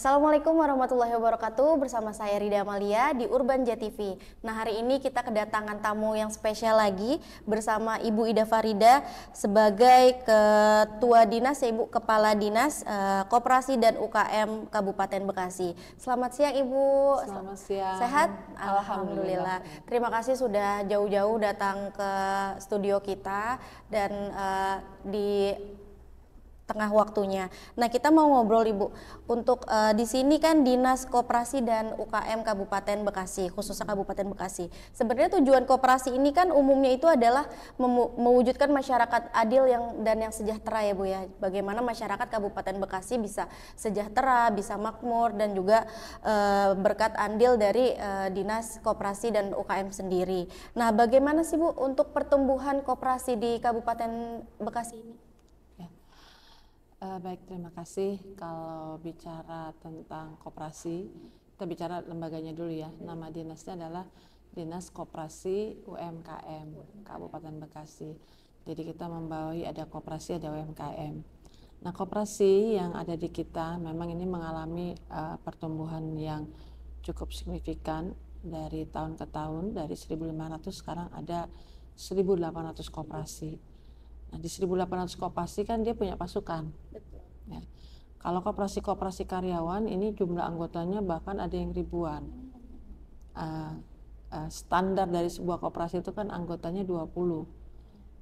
Assalamualaikum warahmatullahi wabarakatuh. Bersama saya Rida Amalia di Urban JTV. Nah, hari ini kita kedatangan tamu yang spesial lagi bersama Ibu Ida Farida sebagai Ketua Dinas, Ibu Kepala Dinas Koperasi dan UKM Kabupaten Bekasi. Selamat siang Ibu. Selamat siang. Sehat? Alhamdulillah. Terima kasih sudah jauh-jauh datang ke studio kita dan di tengah waktunya. Nah, kita mau ngobrol Ibu. Untuk di sini kan Dinas Koperasi dan UKM Kabupaten Bekasi, khususnya Kabupaten Bekasi. Sebenarnya tujuan koperasi ini kan umumnya itu adalah mewujudkan masyarakat adil dan yang sejahtera ya Bu ya. Bagaimana masyarakat Kabupaten Bekasi bisa sejahtera, bisa makmur dan juga berkat andil dari Dinas Koperasi dan UKM sendiri. Nah, bagaimana sih Bu untuk pertumbuhan koperasi di Kabupaten Bekasi ini? Baik, terima kasih. Kalau bicara tentang koperasi, kita bicara lembaganya dulu ya. Nama dinasnya adalah Dinas Koperasi UMKM Kabupaten Bekasi. Jadi kita membawahi ada koperasi, ada UMKM. Nah, koperasi yang ada di kita memang ini mengalami pertumbuhan yang cukup signifikan dari tahun ke tahun. Dari 1.500 sekarang ada 1.800 koperasi. Nah, di 1.800 koperasi kan dia punya pasukan. Ya. Kalau koperasi karyawan ini jumlah anggotanya bahkan ada yang ribuan. Standar dari sebuah koperasi itu kan anggotanya 20.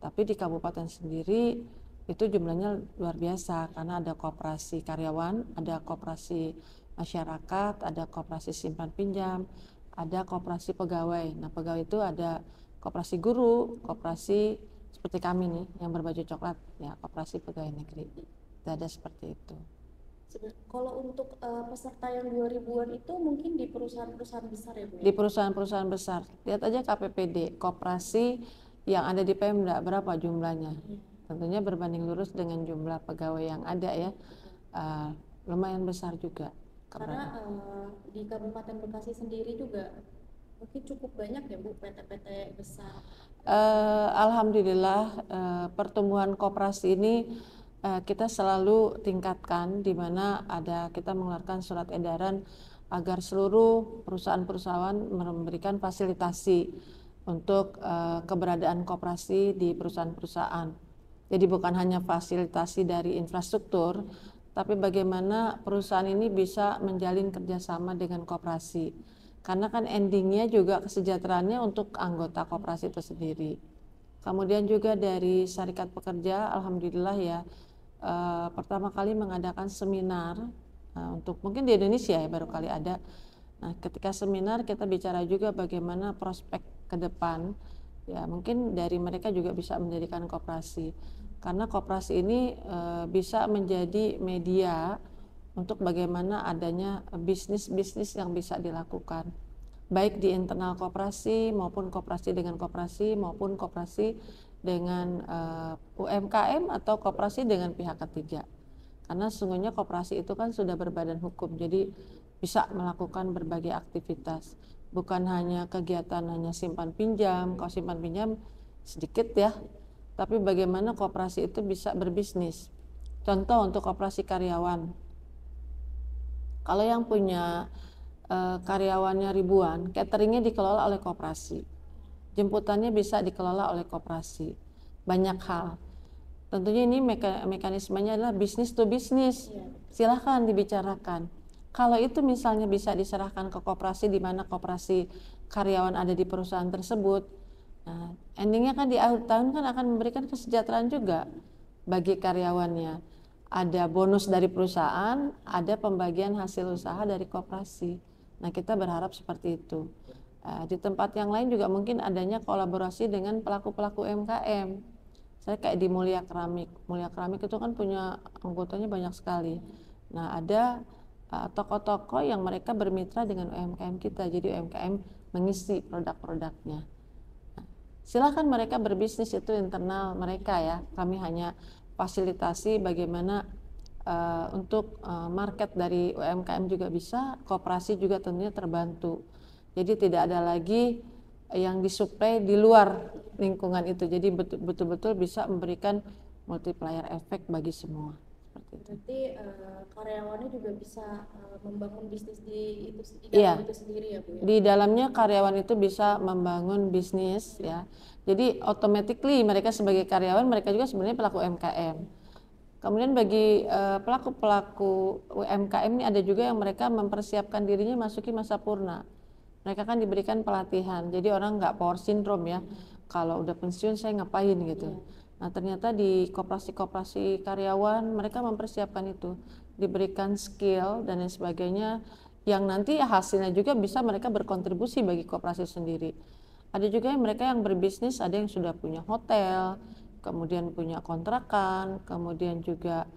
Tapi di kabupaten sendiri itu jumlahnya luar biasa karena ada koperasi karyawan, ada koperasi masyarakat, ada koperasi simpan pinjam, ada koperasi pegawai. Nah, pegawai itu ada koperasi guru, koperasi seperti kami nih yang berbaju coklat ya, koperasi pegawai negeri. Ada seperti itu. Kalau untuk peserta yang 2000-an itu mungkin di perusahaan-perusahaan besar ya Bu? Di perusahaan-perusahaan besar. Lihat aja KPPD, koperasi yang ada di Pemda berapa jumlahnya. Tentunya berbanding lurus dengan jumlah pegawai yang ada ya, lumayan besar juga. Karena di Kabupaten Bekasi sendiri juga mungkin cukup banyak ya Bu PT-PT besar. Alhamdulillah pertumbuhan koperasi ini kita selalu tingkatkan, di mana kita mengeluarkan surat edaran agar seluruh perusahaan-perusahaan memberikan fasilitasi untuk keberadaan koperasi di perusahaan-perusahaan. Jadi bukan hanya fasilitasi dari infrastruktur, tapi bagaimana perusahaan ini bisa menjalin kerjasama dengan koperasi. Karena kan endingnya juga kesejahteraannya untuk anggota koperasi itu sendiri. Kemudian juga dari Serikat Pekerja, alhamdulillah ya, pertama kali mengadakan seminar untuk mungkin di Indonesia ya baru kali ada. Nah, ketika seminar kita bicara juga bagaimana prospek ke depan. Ya, mungkin dari mereka juga bisa mendirikan koperasi. Karena koperasi ini bisa menjadi media untuk bagaimana adanya bisnis-bisnis yang bisa dilakukan, baik di internal koperasi maupun koperasi dengan koperasi maupun koperasi dengan UMKM atau koperasi dengan pihak ketiga. Karena sesungguhnya koperasi itu kan sudah berbadan hukum, jadi bisa melakukan berbagai aktivitas, bukan hanya kegiatan hanya simpan pinjam. Kalau simpan pinjam sedikit ya, tapi bagaimana koperasi itu bisa berbisnis. Contoh untuk koperasi karyawan, kalau yang punya karyawannya ribuan, cateringnya dikelola oleh koperasi, jemputannya bisa dikelola oleh koperasi, banyak hal. Tentunya ini mekanismenya adalah bisnis to bisnis, silahkan dibicarakan. Kalau itu misalnya bisa diserahkan ke koperasi, di mana koperasi karyawan ada di perusahaan tersebut, nah, endingnya kan di akhir tahun kan akan memberikan kesejahteraan juga bagi karyawannya. Ada bonus dari perusahaan, ada pembagian hasil usaha dari koperasi. Nah, kita berharap seperti itu. Di tempat yang lain juga mungkin adanya kolaborasi dengan pelaku-pelaku UMKM. Saya kayak di Mulia Keramik. Mulia Keramik itu kan punya anggotanya banyak sekali. Nah, ada toko-toko yang mereka bermitra dengan UMKM kita. Jadi UMKM mengisi produk-produknya. Silahkan mereka berbisnis, itu internal mereka ya. Kami hanya fasilitasi bagaimana untuk market dari UMKM juga bisa, koperasi juga tentunya terbantu. Jadi tidak ada lagi yang disuplai di luar lingkungan itu. Jadi betul-betul bisa memberikan multiplier efek bagi semua. Seperti Berarti karyawannya juga bisa membangun bisnis di Iya, dalam itu sendiri ya Bu ya? di dalamnya karyawan itu bisa membangun bisnis ya. Jadi automatically mereka sebagai karyawan mereka juga sebenarnya pelaku UMKM. Kemudian bagi pelaku-pelaku UMKM ini ada juga yang mereka mempersiapkan dirinya masuki masa purna. Mereka kan diberikan pelatihan, jadi orang nggak power syndrome ya. Kalau udah pensiun saya ngapain gitu. Nah ternyata di koperasi-koperasi karyawan mereka mempersiapkan itu, diberikan skill dan lain sebagainya, yang nanti hasilnya juga bisa mereka berkontribusi bagi koperasi sendiri. Ada juga yang mereka yang berbisnis, ada yang sudah punya hotel, kemudian punya kontrakan, kemudian juga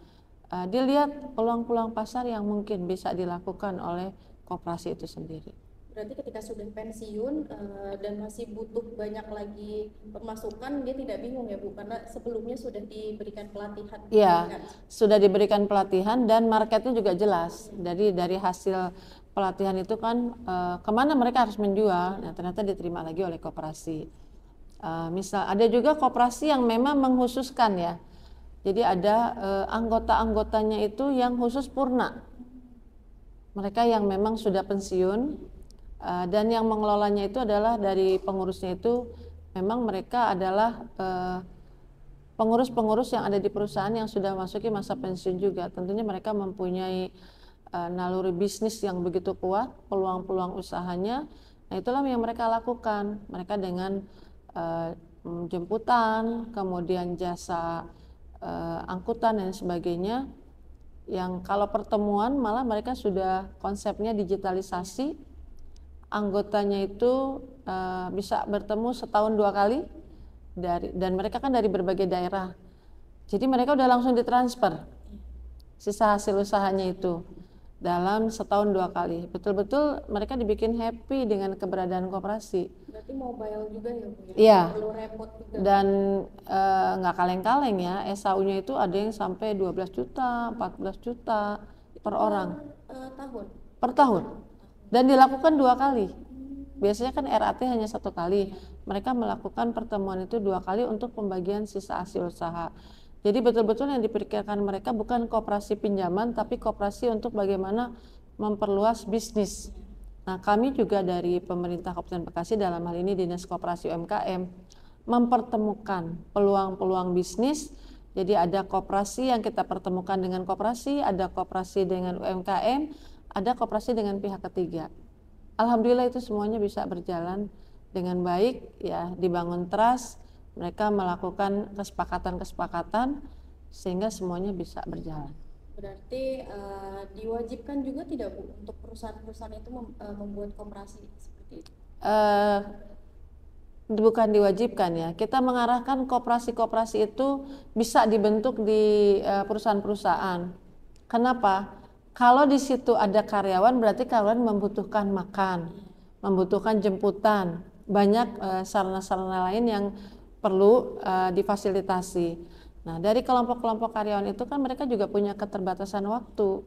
dilihat peluang-peluang pasar yang mungkin bisa dilakukan oleh koperasi itu sendiri. Berarti ketika sudah pensiun dan masih butuh banyak lagi pemasukan, dia tidak bingung ya Bu, karena sebelumnya sudah diberikan pelatihan. Iya, sudah diberikan pelatihan dan marketnya juga jelas. Jadi dari hasil pelatihan itu kan kemana mereka harus menjual, nah ternyata diterima lagi oleh koperasi. Misal ada juga koperasi yang memang mengkhususkan ya. Jadi ada anggota-anggotanya itu yang khusus purna. Mereka yang memang sudah pensiun dan yang mengelolanya itu adalah dari pengurusnya itu memang mereka adalah pengurus-pengurus yang ada di perusahaan yang sudah masuki masa pensiun juga. Tentunya mereka mempunyai naluri bisnis yang begitu kuat, peluang-peluang usahanya. Nah itulah yang mereka lakukan. Mereka dengan jemputan, kemudian jasa angkutan dan sebagainya. Yang kalau pertemuan malah mereka sudah konsepnya digitalisasi. Anggotanya itu bisa bertemu setahun 2 kali dan mereka kan dari berbagai daerah. Jadi mereka udah langsung ditransfer sisa hasil usahanya itu dalam setahun 2 kali. Betul-betul mereka dibikin happy dengan keberadaan koperasi. Berarti mobile juga ya Bu ya? Iya. Perlu repot juga. Dan nggak kaleng-kaleng ya, SAU-nya itu ada yang sampai 12 juta, 14 juta per orang. Tahun? Per tahun. Dan dilakukan 2 kali. Biasanya kan RAT hanya 1 kali. Mereka melakukan pertemuan itu 2 kali untuk pembagian sisa hasil usaha. Jadi betul-betul yang dipikirkan mereka bukan koperasi pinjaman, tapi koperasi untuk bagaimana memperluas bisnis. Nah kami juga dari pemerintah Kabupaten Bekasi dalam hal ini Dinas Koperasi UMKM mempertemukan peluang-peluang bisnis. Jadi ada koperasi yang kita pertemukan dengan koperasi, ada koperasi dengan UMKM, ada koperasi dengan pihak ketiga. Alhamdulillah itu semuanya bisa berjalan dengan baik ya, dibangun trust, mereka melakukan kesepakatan-kesepakatan sehingga semuanya bisa berjalan. Berarti diwajibkan juga tidak Bu untuk perusahaan-perusahaan itu membuat koperasi seperti itu? Bukan diwajibkan ya, kita mengarahkan koperasi-koperasi itu bisa dibentuk di perusahaan-perusahaan. Kenapa? Kalau di situ ada karyawan berarti karyawan membutuhkan makan, membutuhkan jemputan, banyak sarana-sarana lain yang perlu difasilitasi. Nah dari kelompok-kelompok karyawan itu kan mereka juga punya keterbatasan waktu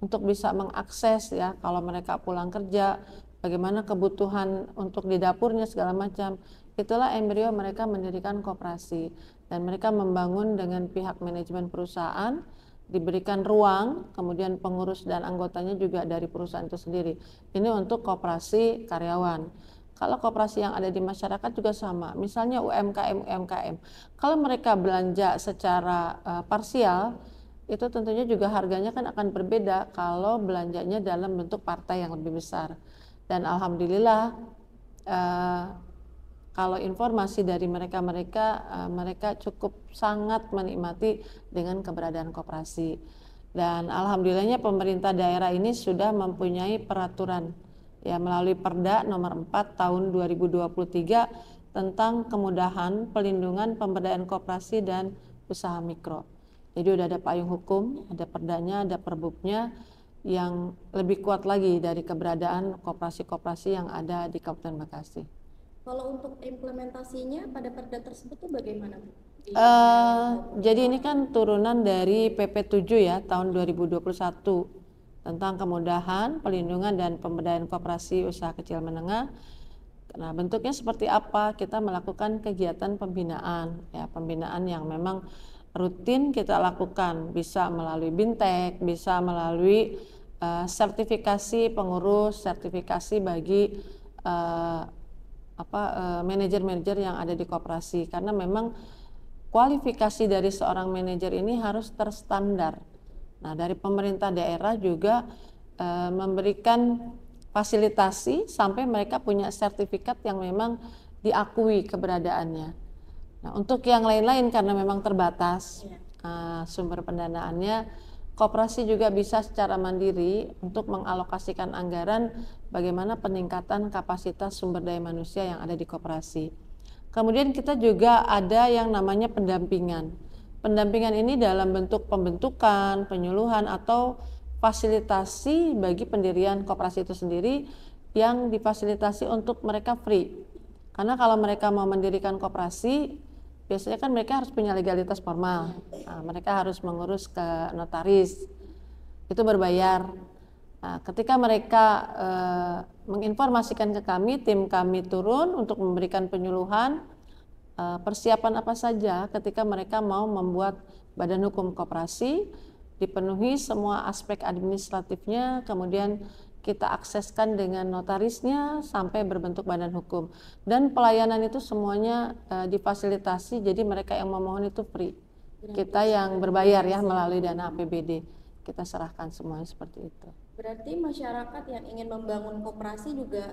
untuk bisa mengakses ya, kalau mereka pulang kerja, bagaimana kebutuhan untuk di dapurnya segala macam. Itulah embrio mereka mendirikan koperasi dan mereka membangun dengan pihak manajemen perusahaan, diberikan ruang, kemudian pengurus dan anggotanya juga dari perusahaan itu sendiri. Ini untuk koperasi karyawan. Kalau koperasi yang ada di masyarakat juga sama, misalnya UMKM. Kalau mereka belanja secara parsial, itu tentunya juga harganya kan akan berbeda kalau belanjanya dalam bentuk partai yang lebih besar. Dan alhamdulillah kalau informasi dari mereka cukup sangat menikmati dengan keberadaan koperasi. Dan alhamdulillahnya pemerintah daerah ini sudah mempunyai peraturan ya melalui Perda nomor 4 tahun 2023 tentang kemudahan pelindungan pemberdayaan koperasi dan usaha mikro. Jadi udah ada payung hukum, ada perdanya, ada perbubnya yang lebih kuat lagi dari keberadaan koperasi-koperasi yang ada di Kabupaten Bekasi. Kalau untuk implementasinya pada perda tersebut tuh bagaimana Bu? Jadi ini kan turunan dari PP 7 ya tahun 2021 tentang kemudahan, pelindungan dan pemberdayaan koperasi usaha kecil menengah. Nah bentuknya seperti apa? Kita melakukan kegiatan pembinaan ya, pembinaan yang memang rutin kita lakukan, bisa melalui Bintek, bisa melalui sertifikasi pengurus, sertifikasi bagi manajer-manajer yang ada di koperasi, karena memang kualifikasi dari seorang manajer ini harus terstandar. Nah, dari pemerintah daerah juga memberikan fasilitasi sampai mereka punya sertifikat yang memang diakui keberadaannya. Nah, untuk yang lain-lain karena memang terbatas sumber pendanaannya, koperasi juga bisa secara mandiri untuk mengalokasikan anggaran bagaimana peningkatan kapasitas sumber daya manusia yang ada di koperasi. Kemudian kita juga ada yang namanya pendampingan. Pendampingan ini dalam bentuk pembentukan, penyuluhan, atau fasilitasi bagi pendirian koperasi itu sendiri yang difasilitasi untuk mereka free. Karena kalau mereka mau mendirikan koperasi, biasanya kan mereka harus punya legalitas formal. Nah, mereka harus mengurus ke notaris, itu berbayar. Nah, ketika mereka menginformasikan ke kami, tim kami turun untuk memberikan penyuluhan, persiapan apa saja ketika mereka mau membuat badan hukum koperasi, dipenuhi semua aspek administratifnya, kemudian kita akseskan dengan notarisnya sampai berbentuk badan hukum, dan pelayanan itu semuanya difasilitasi, jadi mereka yang memohon itu free, kita yang berbayar ya melalui dana APBD, kita serahkan semuanya seperti itu. Berarti masyarakat yang ingin membangun koperasi juga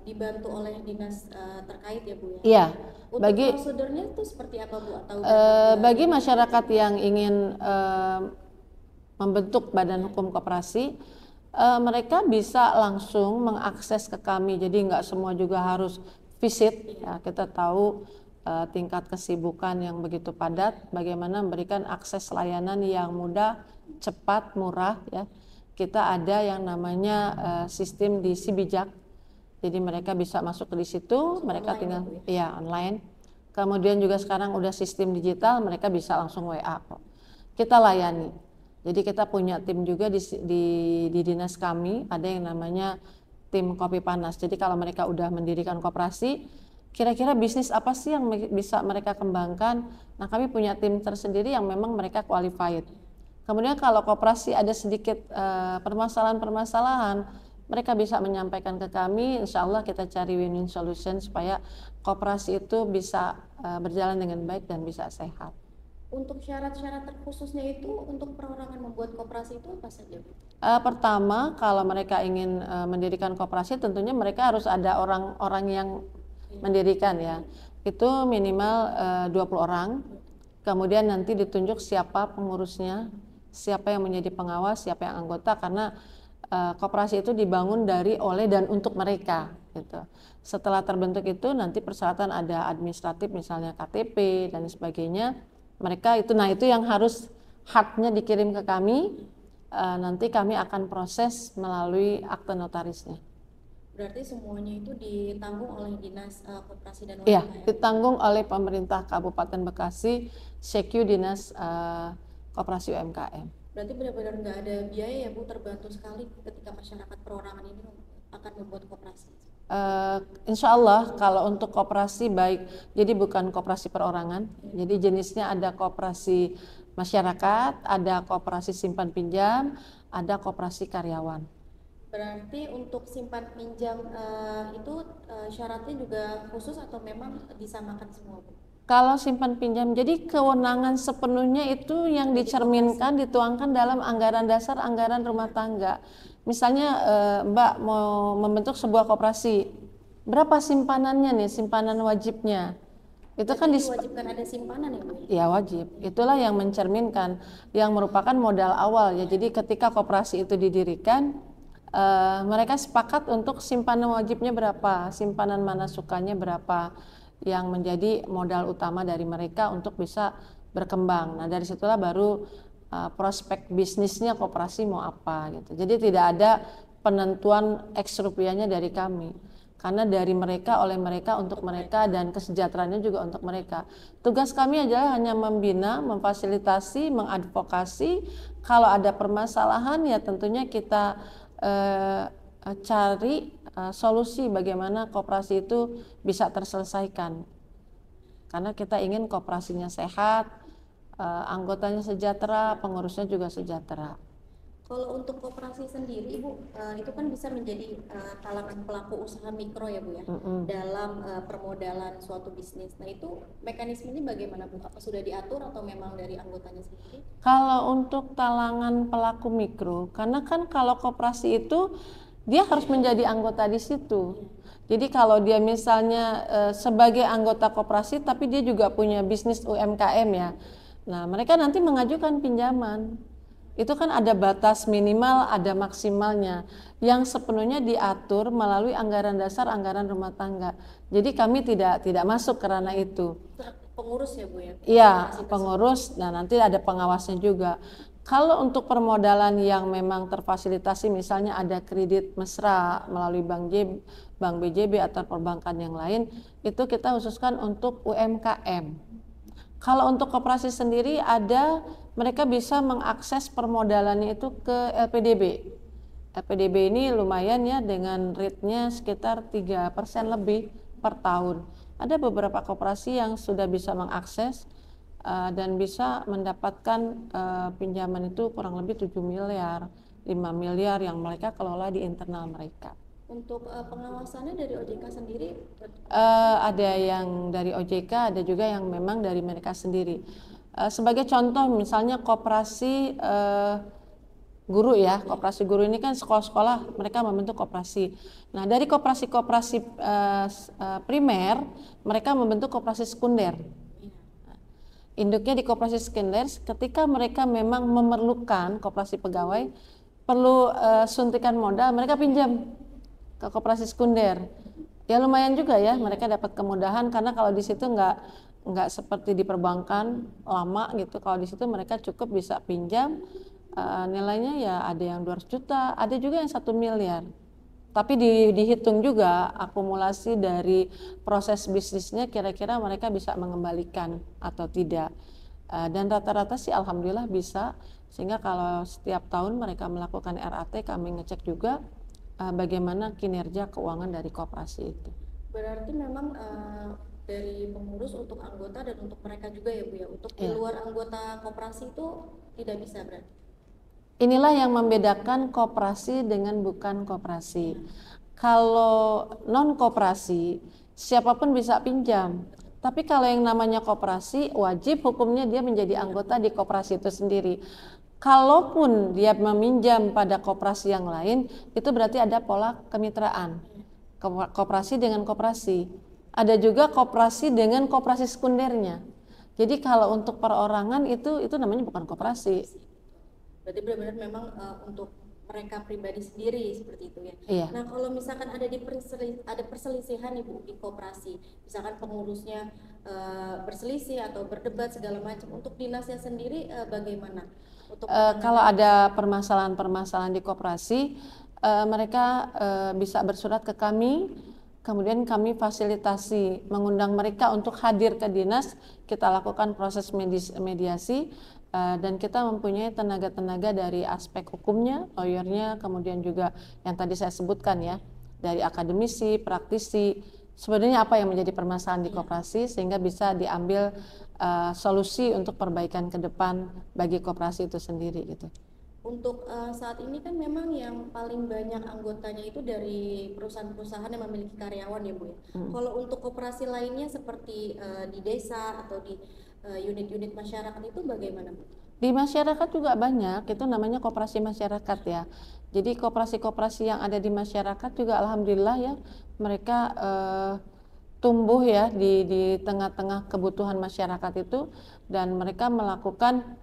dibantu oleh dinas terkait ya Bu ya? Iya. Untuk Bagi prosedurnya itu seperti apa Bu? Atau bagi masyarakat yang ingin membentuk badan hukum koperasi, mereka bisa langsung mengakses ke kami, jadi nggak semua juga harus visit. Ya, kita tahu tingkat kesibukan yang begitu padat, bagaimana memberikan akses layanan yang mudah, cepat, murah ya. Kita ada yang namanya sistem di Sibijak, jadi mereka bisa masuk ke di situ, mereka tinggal ya online. Kemudian juga sekarang udah sistem digital, mereka bisa langsung WA kok. Kita layani. Jadi kita punya tim juga di dinas kami, ada yang namanya tim kopi panas. Jadi kalau mereka udah mendirikan koperasi, kira-kira bisnis apa sih yang bisa mereka kembangkan? Nah, kami punya tim tersendiri yang memang mereka qualified. Kemudian kalau koperasi ada sedikit permasalahan-permasalahan, mereka bisa menyampaikan ke kami, insya Allah kita cari win-win solution supaya koperasi itu bisa berjalan dengan baik dan bisa sehat. Untuk syarat-syarat terkhususnya itu untuk perorangan membuat koperasi itu apa saja Bu? Pertama, kalau mereka ingin mendirikan koperasi, tentunya mereka harus ada orang-orang yang mendirikan ya. Itu minimal 20 orang. Kemudian nanti ditunjuk siapa pengurusnya, siapa yang menjadi pengawas, siapa yang anggota, karena koperasi itu dibangun dari, oleh, dan untuk mereka gitu. Setelah terbentuk itu nanti persyaratan ada administratif, misalnya KTP dan sebagainya. Mereka itu, nah itu yang harus haknya dikirim ke kami, nanti kami akan proses melalui akte notarisnya. Berarti semuanya itu ditanggung oleh dinas koperasi dan Iya, UMKM? ditanggung oleh pemerintah Kabupaten Bekasi, Sekyu Dinas Koperasi UMKM. Berarti benar-benar nggak ada biaya ya Bu, terbantu sekali ketika masyarakat perorangan ini akan membuat koperasi? Insya Allah kalau untuk koperasi baik, jadi bukan koperasi perorangan, jadi jenisnya ada koperasi masyarakat, ada koperasi simpan pinjam, ada koperasi karyawan. Berarti untuk simpan pinjam itu syaratnya juga khusus atau memang disamakan semua Bu? Kalau simpan pinjam, jadi kewenangan sepenuhnya itu yang dicerminkan, dituangkan dalam anggaran dasar, anggaran rumah tangga. Misalnya Mbak mau membentuk sebuah koperasi, berapa simpanannya nih, simpanan wajibnya? Itu kan diwajibkan ada simpanan ya Bu? Ya wajib, itulah yang mencerminkan, yang merupakan modal awal ya. Jadi ketika koperasi itu didirikan, mereka sepakat untuk simpanan wajibnya berapa, simpanan mana sukanya berapa, yang menjadi modal utama dari mereka untuk bisa berkembang. Nah dari situlah baru prospek bisnisnya koperasi mau apa gitu. Jadi tidak ada penentuan X rupiahnya dari kami, karena dari mereka, oleh mereka, untuk mereka, dan kesejahteraannya juga untuk mereka. Tugas kami adalah hanya membina, memfasilitasi, mengadvokasi. Kalau ada permasalahan ya tentunya kita cari solusi bagaimana koperasi itu bisa terselesaikan, karena kita ingin koperasinya sehat, anggotanya sejahtera, pengurusnya juga sejahtera. Kalau untuk koperasi sendiri, Ibu, itu kan bisa menjadi kalangan pelaku usaha mikro ya, Bu ya, dalam permodalan suatu bisnis. Nah, itu mekanismenya bagaimana, Bu? Apa sudah diatur atau memang dari anggotanya sendiri? Kalau untuk talangan pelaku mikro, karena kan kalau koperasi itu dia harus menjadi anggota di situ. Jadi kalau dia misalnya sebagai anggota koperasi, tapi dia juga punya bisnis UMKM ya. Nah, mereka nanti mengajukan pinjaman. Itu kan ada batas minimal, ada maksimalnya yang sepenuhnya diatur melalui anggaran dasar, anggaran rumah tangga. Jadi kami tidak masuk ke ranah itu. Pengurus ya, Bu ya? Iya, pengurus, dan nanti ada pengawasnya juga. Kalau untuk permodalan yang memang terfasilitasi, misalnya ada kredit mesra melalui Bank BJB atau perbankan yang lain, itu kita khususkan untuk UMKM. Kalau untuk koperasi sendiri mereka bisa mengakses permodalannya itu ke LPDB. LPDB ini lumayan ya, dengan rate-nya sekitar 3% lebih per tahun. Ada beberapa koperasi yang sudah bisa mengakses dan bisa mendapatkan pinjaman itu kurang lebih 7 miliar, 5 miliar yang mereka kelola di internal mereka. Untuk pengawasannya dari OJK sendiri? Ada yang dari OJK, ada juga yang memang dari mereka sendiri. Sebagai contoh misalnya koperasi guru ya, koperasi guru ini kan sekolah-sekolah mereka membentuk koperasi. Nah, dari koperasi-koperasi primer mereka membentuk koperasi sekunder. Induknya di koperasi sekunder, ketika mereka memang memerlukan, koperasi pegawai perlu suntikan modal, mereka pinjam ke koperasi sekunder. Ya lumayan juga ya, mereka dapat kemudahan karena kalau di situ nggak seperti di perbankan lama gitu. Kalau di situ mereka cukup bisa pinjam, nilainya ya ada yang 200 juta, ada juga yang 1 miliar. Tapi dihitung juga akumulasi dari proses bisnisnya, kira-kira mereka bisa mengembalikan atau tidak. Dan rata-rata sih alhamdulillah bisa, sehingga kalau setiap tahun mereka melakukan RAT, kami ngecek juga bagaimana kinerja keuangan dari koperasi itu. Berarti memang dari pengurus untuk anggota dan untuk mereka juga ya, Bu ya. Untuk di luar anggota koperasi itu tidak bisa berarti. Inilah yang membedakan koperasi dengan bukan koperasi. Kalau non koperasi, siapapun bisa pinjam. Tapi kalau yang namanya koperasi, wajib hukumnya dia menjadi anggota di koperasi itu sendiri. Kalaupun dia meminjam pada koperasi yang lain, itu berarti ada pola kemitraan. Koperasi dengan koperasi. Ada juga koperasi dengan koperasi sekundernya. Jadi kalau untuk perorangan itu namanya bukan koperasi. Berarti benar-benar memang untuk mereka pribadi sendiri seperti itu ya. Iya. Nah, kalau misalkan ada perselisihan Ibu di koperasi, misalkan pengurusnya berselisih atau berdebat segala macam, untuk dinasnya sendiri bagaimana? Kalau ada permasalahan-permasalahan di koperasi, mereka bisa bersurat ke kami, kemudian kami fasilitasi mengundang mereka untuk hadir ke dinas, kita lakukan proses mediasi, dan kita mempunyai tenaga-tenaga dari aspek hukumnya, lawyernya, kemudian juga yang tadi saya sebutkan ya, dari akademisi, praktisi, sebenarnya apa yang menjadi permasalahan di koperasi sehingga bisa diambil solusi untuk perbaikan ke depan bagi koperasi itu sendiri gitu. Untuk saat ini kan memang yang paling banyak anggotanya itu dari perusahaan-perusahaan yang memiliki karyawan ya, Bu ya. Kalau untuk koperasi lainnya seperti di desa atau di unit-unit masyarakat itu bagaimana, Bu? Di masyarakat juga banyak, itu namanya koperasi masyarakat ya. Jadi koperasi-koperasi yang ada di masyarakat juga alhamdulillah ya, mereka tumbuh ya di tengah-tengah kebutuhan masyarakat itu, dan mereka melakukan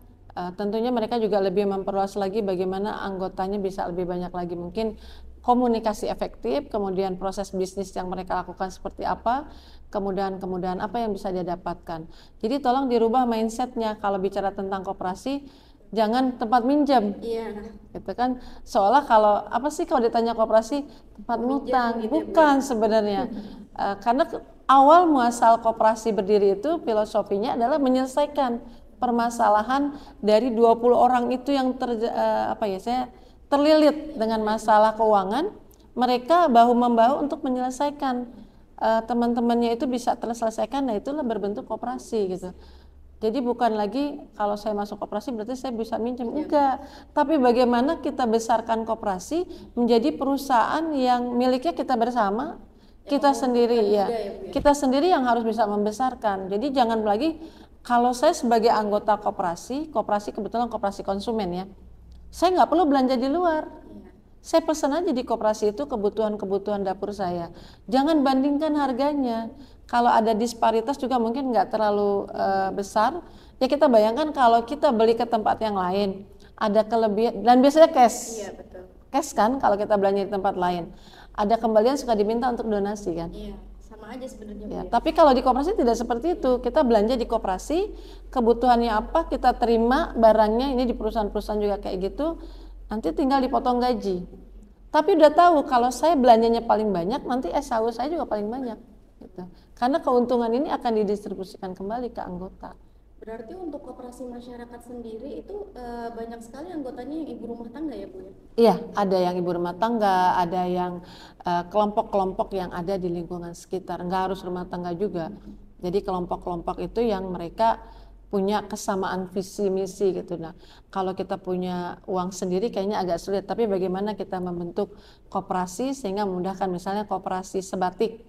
tentunya mereka juga lebih memperluas lagi bagaimana anggotanya bisa lebih banyak lagi, mungkin komunikasi efektif, kemudian proses bisnis yang mereka lakukan seperti apa, kemudahan-kemudahan apa yang bisa dia dapatkan. Jadi tolong dirubah mindsetnya kalau bicara tentang koperasi, jangan tempat minjam. Iya. Gitu kan, seolah kalau apa sih kalau ditanya koperasi tempat ngutang, gitu bukan ya, sebenarnya. Karena awal muasal koperasi berdiri itu filosofinya adalah menyelesaikan permasalahan dari 20 orang itu yang terlilit dengan masalah keuangan, mereka bahu-membahu untuk menyelesaikan, teman-temannya itu bisa terselesaikan, nah itulah berbentuk koperasi gitu. Jadi bukan lagi kalau saya masuk koperasi berarti saya bisa minjem, enggak. Tapi bagaimana kita besarkan koperasi menjadi perusahaan yang miliknya kita bersama, kita sendiri ya. Kita sendiri yang harus bisa membesarkan. Jadi jangan lagi kalau saya sebagai anggota koperasi kebetulan koperasi konsumen ya. Saya nggak perlu belanja di luar. Saya pesan aja di koperasi itu kebutuhan-kebutuhan dapur saya. Jangan bandingkan harganya. Kalau ada disparitas juga mungkin nggak terlalu besar. Ya kita bayangkan kalau kita beli ke tempat yang lain, ada kelebihan dan biasanya cash. Iya, betul. Cash kan kalau kita belanja di tempat lain. Ada kembalian suka diminta untuk donasi kan. Iya, sama aja sebenarnya. Ya, tapi kalau di koperasi tidak seperti itu. Kita belanja di koperasi, kebutuhannya apa kita terima barangnya. Ini di perusahaan-perusahaan juga kayak gitu. Nanti tinggal dipotong gaji. Tapi udah tahu kalau saya belanjanya paling banyak, nanti SAU saya juga paling banyak. Gitu. Karena keuntungan ini akan didistribusikan kembali ke anggota. Berarti untuk koperasi masyarakat sendiri itu banyak sekali anggotanya yang ibu rumah tangga ya Bu ya? Iya, ada yang ibu rumah tangga, ada yang kelompok-kelompok yang ada di lingkungan sekitar. Enggak harus rumah tangga juga. Jadi kelompok-kelompok itu yang mereka punya kesamaan visi misi gitu. Nah, kalau kita punya uang sendiri kayaknya agak sulit, tapi bagaimana kita membentuk koperasi sehingga memudahkan. Misalnya koperasi sebatik.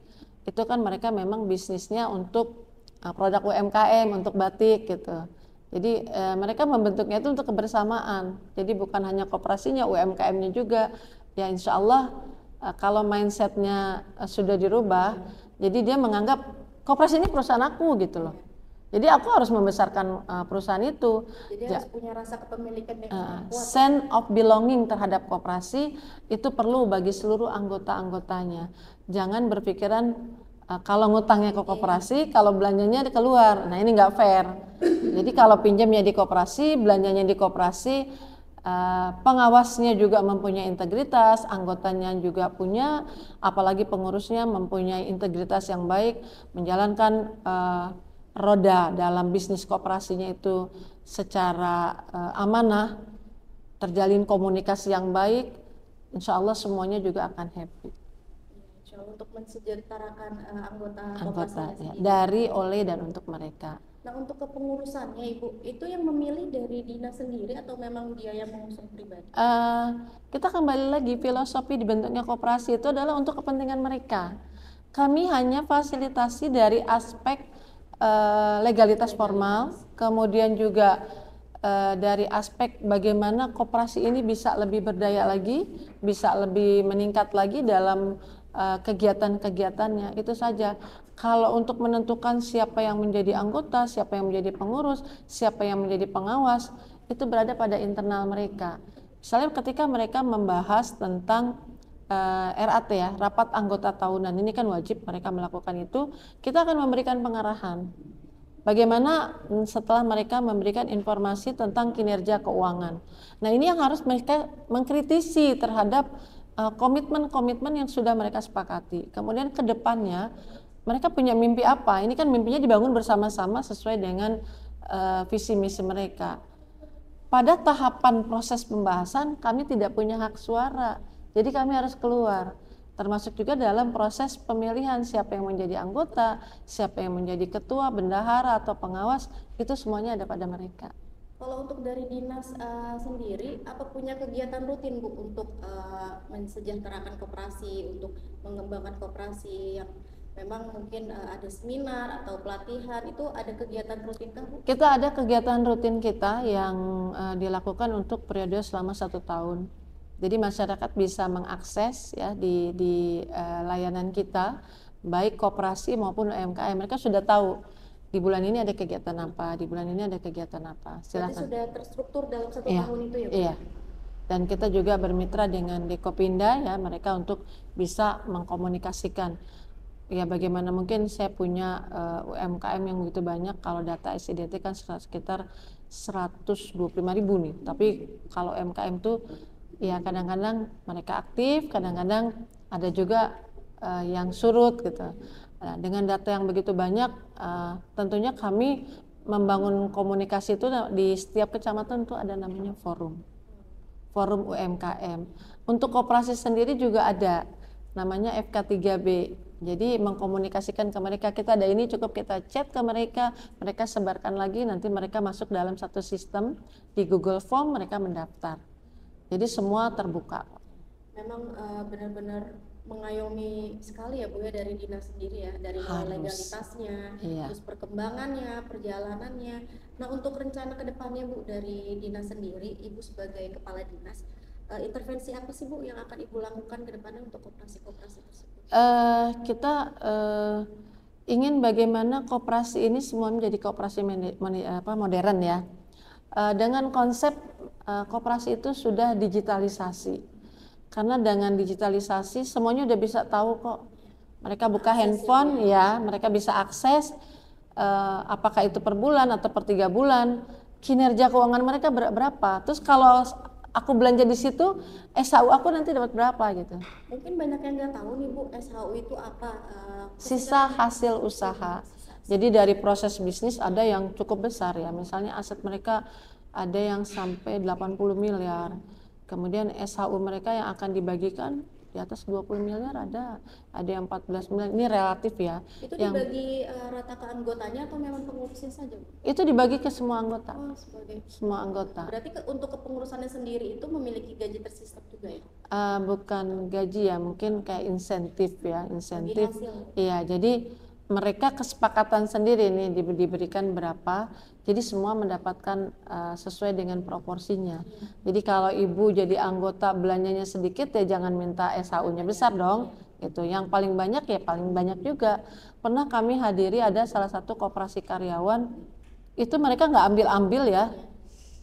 Itu kan mereka memang bisnisnya untuk produk UMKM, untuk batik gitu. Jadi mereka membentuknya itu untuk kebersamaan. Jadi bukan hanya koperasinya, UMKM-nya juga. Ya insya Allah kalau mindsetnya sudah dirubah, jadi dia menganggap koperasi ini perusahaan aku gitu loh. Jadi aku harus membesarkan perusahaan itu. Jadi harus punya rasa kepemilikan yang kuat. Sense of belonging terhadap koperasi itu perlu bagi seluruh anggota-anggotanya. Jangan berpikiran kalau ngutangnya ke koperasi, kalau belanjanya keluar. Nah ini nggak fair. Jadi kalau pinjamnya di koperasi, belanjanya di koperasi, pengawasnya juga mempunyai integritas, anggotanya juga punya, apalagi pengurusnya mempunyai integritas yang baik, menjalankan roda dalam bisnis koperasinya itu secara amanah, terjalin komunikasi yang baik, insya Allah semuanya juga akan happy. Insya Allah untuk mensejahterakan anggota Ya, dari, oleh, dan untuk mereka. Nah untuk kepengurusannya Ibu, itu yang memilih dari dinas sendiri atau memang dia yang mengusung pribadi? Kita kembali lagi, filosofi dibentuknya koperasi itu adalah untuk kepentingan mereka. Kami hanya fasilitasi dari aspek legalitas formal, kemudian juga dari aspek bagaimana koperasi ini bisa lebih berdaya lagi, bisa lebih meningkat lagi dalam kegiatan-kegiatannya. Itu saja. Kalau untuk menentukan siapa yang menjadi anggota, siapa yang menjadi pengurus, siapa yang menjadi pengawas, itu berada pada internal mereka. Misalnya ketika mereka membahas tentang RAT ya, rapat anggota tahunan, ini kan wajib mereka melakukan itu, kita akan memberikan pengarahan. Bagaimana setelah mereka memberikan informasi tentang kinerja keuangan. Nah ini yang harus mereka mengkritisi terhadap komitmen-komitmen yang sudah mereka sepakati. Kemudian ke depannya mereka punya mimpi apa? Ini kan mimpinya dibangun bersama-sama sesuai dengan visi misi mereka. Pada tahapan proses pembahasan kami tidak punya hak suara. Jadi kami harus keluar, termasuk juga dalam proses pemilihan siapa yang menjadi anggota, siapa yang menjadi ketua, bendahara atau pengawas, itu semuanya ada pada mereka. Kalau untuk dari dinas sendiri, apa punya kegiatan rutin Bu untuk mensejahterakan koperasi, untuk mengembangkan koperasi yang memang mungkin ada seminar atau pelatihan, itu ada kegiatan rutin kan Bu? Kita ada kegiatan rutin kita yang dilakukan untuk periode selama 1 tahun. Jadi masyarakat bisa mengakses ya di layanan kita, baik koperasi maupun UMKM. Mereka sudah tahu di bulan ini ada kegiatan apa, di bulan ini ada kegiatan apa. Silakan. Berarti sudah terstruktur dalam 1 tahun itu ya Bu? Iya. Dan kita juga bermitra dengan Dekopinda ya, mereka untuk bisa mengkomunikasikan. Ya bagaimana mungkin saya punya UMKM yang begitu banyak, kalau data SIDT kan sekitar 125.000 nih. Tapi kalau UMKM tuh ya kadang-kadang mereka aktif, kadang-kadang ada juga yang surut gitu. Nah, dengan data yang begitu banyak, tentunya kami membangun komunikasi itu di setiap kecamatan tuh ada namanya forum UMKM. Untuk koperasi sendiri juga ada namanya FK3B. Jadi mengkomunikasikan ke mereka, kita ada ini, cukup kita chat ke mereka, mereka sebarkan lagi, nanti mereka masuk dalam satu sistem di Google Form, mereka mendaftar. Jadi semua terbuka. Memang benar-benar mengayomi sekali ya Bu ya dari dinas sendiri ya, dari mulai Harus. legalitasnya, Iya. terus perkembangannya, perjalanannya. Nah untuk rencana kedepannya Bu dari dinas sendiri, Ibu sebagai kepala dinas, intervensi apa sih Bu yang akan Ibu lakukan ke depannya untuk koperasi-koperasi tersebut? Kita ingin bagaimana koperasi ini semua menjadi koperasi modern ya. Dengan konsep koperasi itu sudah digitalisasi. Karena dengan digitalisasi semuanya udah bisa tahu kok. Mereka buka handphone ya, mereka bisa akses apakah itu per bulan atau per 3 bulan, kinerja keuangan mereka berapa. Terus kalau aku belanja di situ, SHU aku nanti dapat berapa gitu. Mungkin banyak yang nggak tahu nih Bu, SHU itu apa? Sisa hasil usaha. Jadi dari proses bisnis ada yang cukup besar ya, misalnya aset mereka ada yang sampai 80 miliar. Kemudian SHU mereka yang akan dibagikan di atas 20 miliar ada yang 14 miliar. Ini relatif ya. Itu yang dibagi rata ke anggotanya atau memang pengurusnya saja Bu? itu dibagi ke semua anggota. Oh, sebagai Semua anggota. berarti untuk kepengurusannya sendiri itu memiliki gaji tersistem juga ya? Bukan gaji ya, mungkin kayak insentif ya, insentif. Bagi hasil. Iya, jadi mereka kesepakatan sendiri nih diberikan berapa, jadi semua mendapatkan sesuai dengan proporsinya. Jadi kalau ibu jadi anggota belanjanya sedikit ya jangan minta SHU-nya besar dong. Itu yang paling banyak ya paling banyak juga. Pernah kami hadiri ada salah satu koperasi karyawan, itu mereka nggak ambil-ambil ya.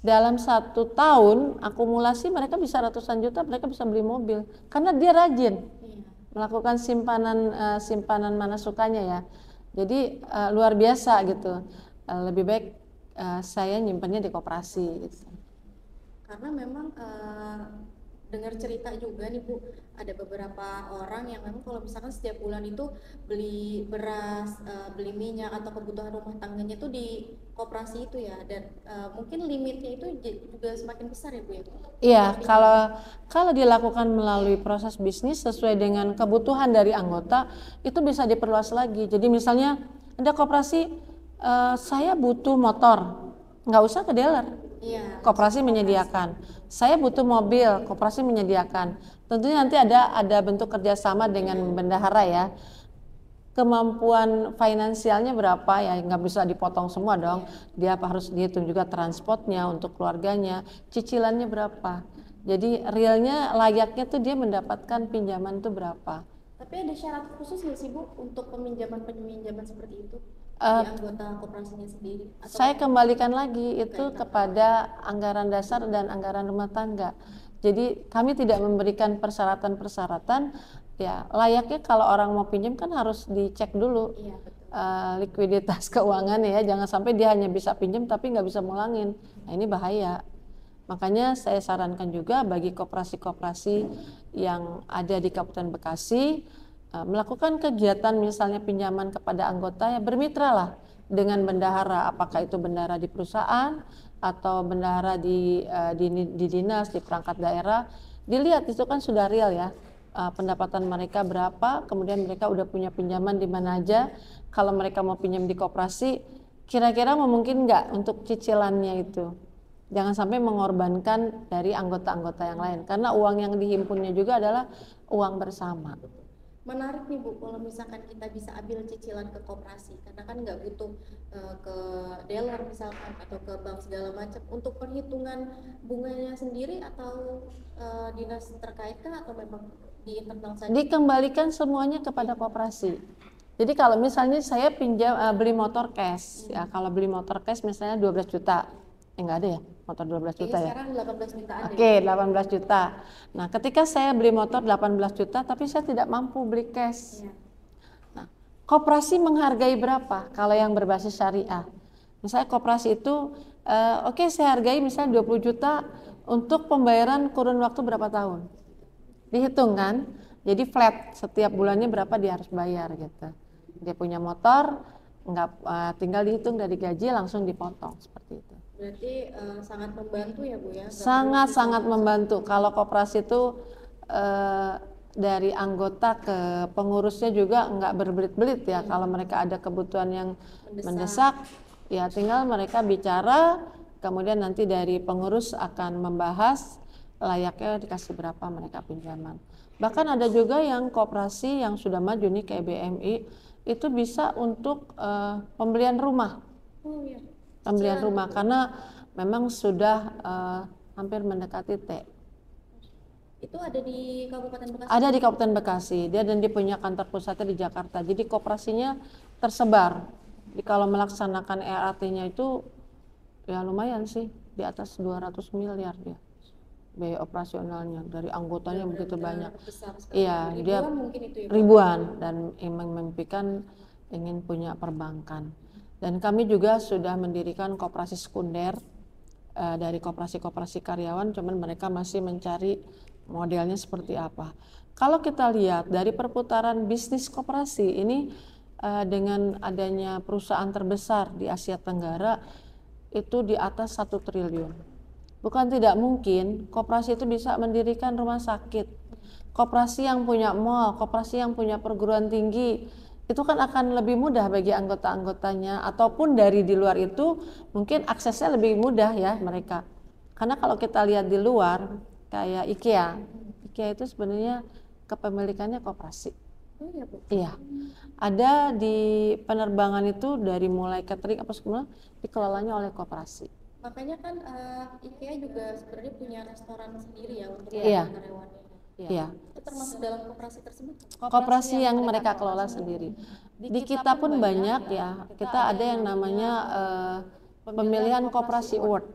Dalam 1 tahun akumulasi mereka bisa ratusan juta, mereka bisa beli mobil karena dia rajin melakukan simpanan mana sukanya ya. Jadi luar biasa gitu. Lebih baik saya nyimpannya di koperasi gitu. Karena memang dengar cerita juga nih Bu, ada beberapa orang yang memang kalau misalkan setiap bulan itu beli beras, beli minyak atau kebutuhan rumah tangganya itu di koperasi itu ya, dan mungkin limitnya itu juga semakin besar ya Bu ya? Iya, kalau dilakukan melalui proses bisnis sesuai dengan kebutuhan dari anggota itu bisa diperluas lagi. Jadi misalnya ada koperasi, saya butuh motor, nggak usah ke dealer. Iya. Koperasi menyediakan. Saya butuh mobil, koperasi menyediakan. Tentunya nanti ada bentuk kerjasama dengan bendahara ya. Kemampuan finansialnya berapa ya, nggak bisa dipotong semua dong. Dia harus dihitung juga transportnya untuk keluarganya, cicilannya berapa. Jadi realnya layaknya tuh dia mendapatkan pinjaman tuh berapa. Tapi ada syarat khusus nggak sih Bu untuk peminjaman seperti itu di anggota koperasinya sendiri? Atau Saya kembalikan lagi itu kepada anggaran dasar dan anggaran rumah tangga. Jadi kami tidak memberikan persyaratan-persyaratan. Ya layaknya kalau orang mau pinjam kan harus dicek dulu iya, betul. likuiditas keuangan ya. Jangan sampai dia hanya bisa pinjam tapi nggak bisa mulangin. Nah ini bahaya. Makanya saya sarankan juga bagi koperasi-koperasi yang ada di Kabupaten Bekasi melakukan kegiatan misalnya pinjaman kepada anggota ya bermitra lah dengan bendahara, apakah itu bendahara di perusahaan atau bendahara di dinas, di perangkat daerah. Dilihat itu kan sudah real ya, pendapatan mereka berapa, kemudian mereka udah punya pinjaman di mana aja. Kalau mereka mau pinjam di koperasi, kira-kira memungkinkan nggak untuk cicilannya itu. Jangan sampai mengorbankan dari anggota-anggota yang lain, karena uang yang dihimpunnya juga adalah uang bersama. Menarik nih Bu, kalau misalkan kita bisa ambil cicilan ke koperasi, karena kan nggak butuh ke dealer misalkan atau ke bank segala macam. Untuk perhitungan bunganya sendiri atau dinas terkait kah atau memang di internal saja? Dikembalikan semuanya kepada koperasi. Jadi kalau misalnya saya pinjam beli motor cash, ya kalau beli motor cash misalnya 12 juta, nggak ada ya motor 12 juta ya? Sekarang 18 jutaan. Oke, 18 juta. Nah, ketika saya beli motor 18 juta, tapi saya tidak mampu beli cash. Ya. Nah, koperasi menghargai berapa kalau yang berbasis syariah? Misalnya koperasi itu, oke, saya hargai misalnya 20 juta untuk pembayaran kurun waktu berapa tahun. Dihitung kan? Jadi flat, setiap bulannya berapa dia harus bayar gitu. Dia punya motor, tinggal dihitung dari gaji langsung dipotong seperti itu. Berarti sangat membantu ya Bu ya? Sangat-sangat membantu. Kalau koperasi itu dari anggota ke pengurusnya juga nggak berbelit-belit ya. Kalau mereka ada kebutuhan yang mendesak, ya tinggal mereka bicara, kemudian nanti dari pengurus akan membahas layaknya dikasih berapa mereka pinjaman. Bahkan ada juga yang koperasi yang sudah maju nih kayak BMI, itu bisa untuk pembelian rumah. Pembelian rumah karena memang sudah hampir mendekati T. Itu ada di Kabupaten Bekasi? Ada di Kabupaten Bekasi, dan dia punya kantor pusatnya di Jakarta. Jadi koperasinya tersebar. Jadi kalau melaksanakan ERT-nya itu ya lumayan sih, di atas 200 miliar dia biaya operasionalnya, dari anggotanya begitu banyak. Iya, dia mungkin itu ya, ribuan, dan memimpikan ingin punya perbankan. Dan kami juga sudah mendirikan koperasi sekunder dari koperasi-koperasi karyawan, cuman mereka masih mencari modelnya seperti apa. Kalau kita lihat dari perputaran bisnis koperasi ini, dengan adanya perusahaan terbesar di Asia Tenggara itu di atas 1 triliun. Bukan tidak mungkin koperasi itu bisa mendirikan rumah sakit, koperasi yang punya mall, koperasi yang punya perguruan tinggi, itu kan akan lebih mudah bagi anggota-anggotanya, ataupun dari di luar itu mungkin aksesnya lebih mudah ya mereka. Karena kalau kita lihat di luar kayak IKEA itu sebenarnya kepemilikannya koperasi. Iya, ada di penerbangan itu dari mulai catering apa semua dikelolanya oleh koperasi. Makanya kan IKEA juga sebenarnya punya restoran sendiri ya untuk karyawannya. Iya. Itu termasuk dalam koperasi tersebut? Koperasi yang mereka kelola sendiri. Di kita pun banyak ya. Kita ada yang namanya pemilihan koperasi award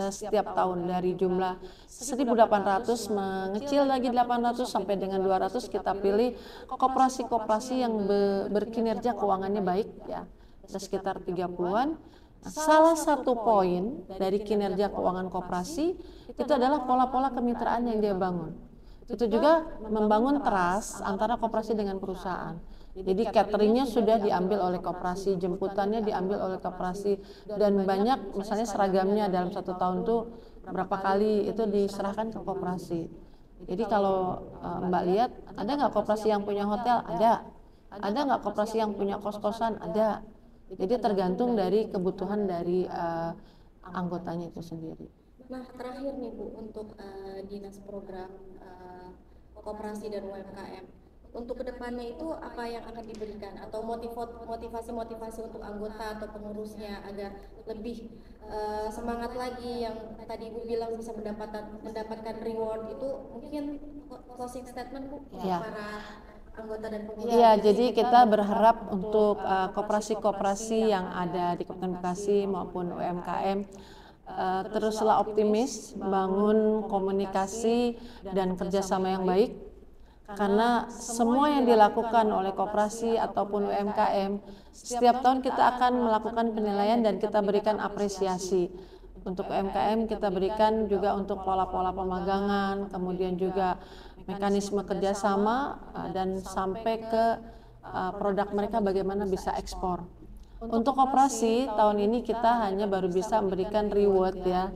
setiap tahun, dari jumlah 1.800 mengecil lagi 800 sampai dengan 200 kita pilih koperasi-koperasi yang berkinerja keuangannya baik ya. Ada sekitar 30-an. Salah satu poin dari kinerja keuangan koperasi itu adalah pola-pola kemitraan yang dia bangun. Itu juga membangun trust antara koperasi dengan perusahaan. Jadi cateringnya sudah diambil oleh koperasi, jemputannya diambil oleh koperasi, dan banyak misalnya seragamnya dalam 1 tahun tuh berapa kali itu diserahkan ke koperasi. Jadi kalau Mbak lihat, ada nggak koperasi yang punya hotel? Ada nggak koperasi yang punya kos-kosan? Ada. Jadi tergantung dari kebutuhan dari anggotanya itu sendiri. Nah, terakhir nih Bu, untuk Dinas Program Koperasi dan UMKM, untuk kedepannya itu apa yang akan diberikan, atau motivasi-motivasi untuk anggota atau pengurusnya agar lebih semangat lagi, yang tadi Ibu bilang bisa mendapatkan reward, itu mungkin closing statement Bu para anggota dan pengurus. Iya, jadi kita berharap untuk koperasi-koperasi yang ada di Kabupaten Bekasi maupun UMKM teruslah optimis, bangun komunikasi dan kerjasama yang baik, karena semua yang dilakukan oleh koperasi ataupun UMKM, setiap tahun kita akan melakukan penilaian dan kita berikan apresiasi. Untuk UMKM kita berikan juga untuk pola-pola pemagangan, kemudian juga mekanisme kerjasama, dan sampai ke produk mereka bagaimana bisa ekspor. Untuk koperasi tahun ini kita hanya baru bisa memberikan reward ya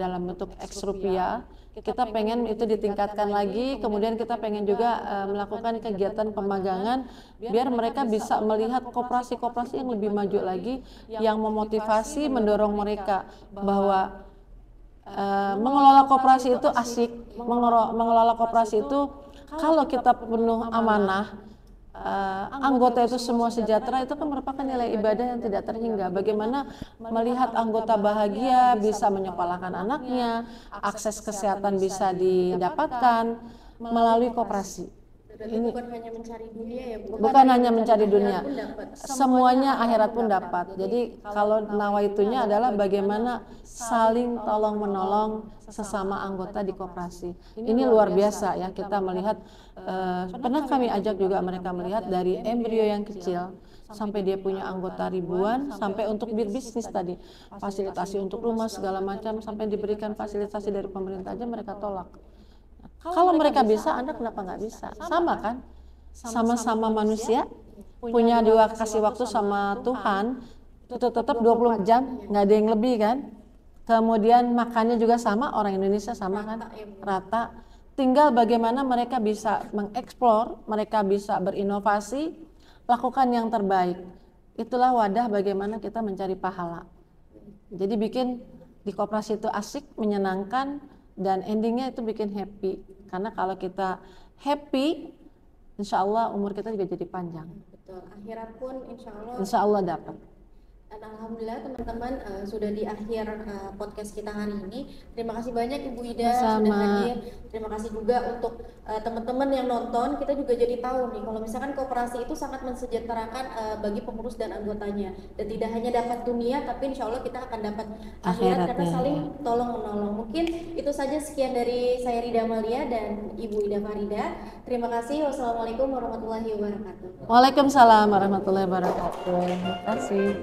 dalam bentuk X rupiah. Kita pengen itu ditingkatkan lagi, kemudian kita pengen juga melakukan kegiatan pemagangan biar mereka bisa melihat koperasi-koperasi yang lebih maju lagi, yang memotivasi, mendorong mereka bahwa mengelola koperasi itu asik, mengelola koperasi itu kalau kita penuh amanah, anggota itu semua sejahtera, itu kan merupakan nilai ibadah yang tidak terhingga. Bagaimana melihat anggota bahagia, bisa menyekolahkan anaknya, akses kesehatan bisa didapatkan melalui koperasi. Ini bukan hanya mencari dunia ya Bu. Bukan hanya mencari dunia, semuanya akhirat pun dapat. Jadi kalau nawaitunya adalah bagaimana saling tolong menolong sesama anggota di koperasi. Ini luar biasa ya, kita melihat pernah kami ajak juga mereka melihat dari embrio yang kecil sampai dia punya anggota ribuan, sampai untuk bisnis tadi, fasilitasi untuk rumah segala macam, sampai diberikan fasilitasi dari pemerintah aja mereka tolak. Kalau mereka bisa, Anda kenapa nggak bisa? Sama kan? Sama-sama manusia, punya dua kasih waktu sama Tuhan, itu tetap 24 jam, nggak ada yang lebih kan? Kemudian makannya juga sama, orang Indonesia sama kan? Rata. tinggal bagaimana mereka bisa mengeksplor, mereka bisa berinovasi, lakukan yang terbaik. Itulah wadah bagaimana kita mencari pahala. Jadi bikin di koperasi itu asik, menyenangkan, dan endingnya itu bikin happy. Karena kalau kita happy, insya Allah umur kita juga jadi panjang. Betul, akhirat pun Insya Allah dapat. Dan alhamdulillah teman-teman sudah di akhir podcast kita hari ini. Terima kasih banyak Ibu Ida sudah hadir. Terima kasih juga untuk teman-teman yang nonton. Kita juga jadi tahu nih kalau misalkan koperasi itu sangat mensejahterakan bagi pengurus dan anggotanya. Dan tidak hanya dapat dunia, tapi insya Allah kita akan dapat akhirat karena saling tolong menolong. Mungkin itu saja, sekian dari saya Rida Amalia dan Ibu Ida Farida. Terima kasih. Wassalamualaikum warahmatullahi wabarakatuh. Waalaikumsalam warahmatullahi wabarakatuh. Terima kasih.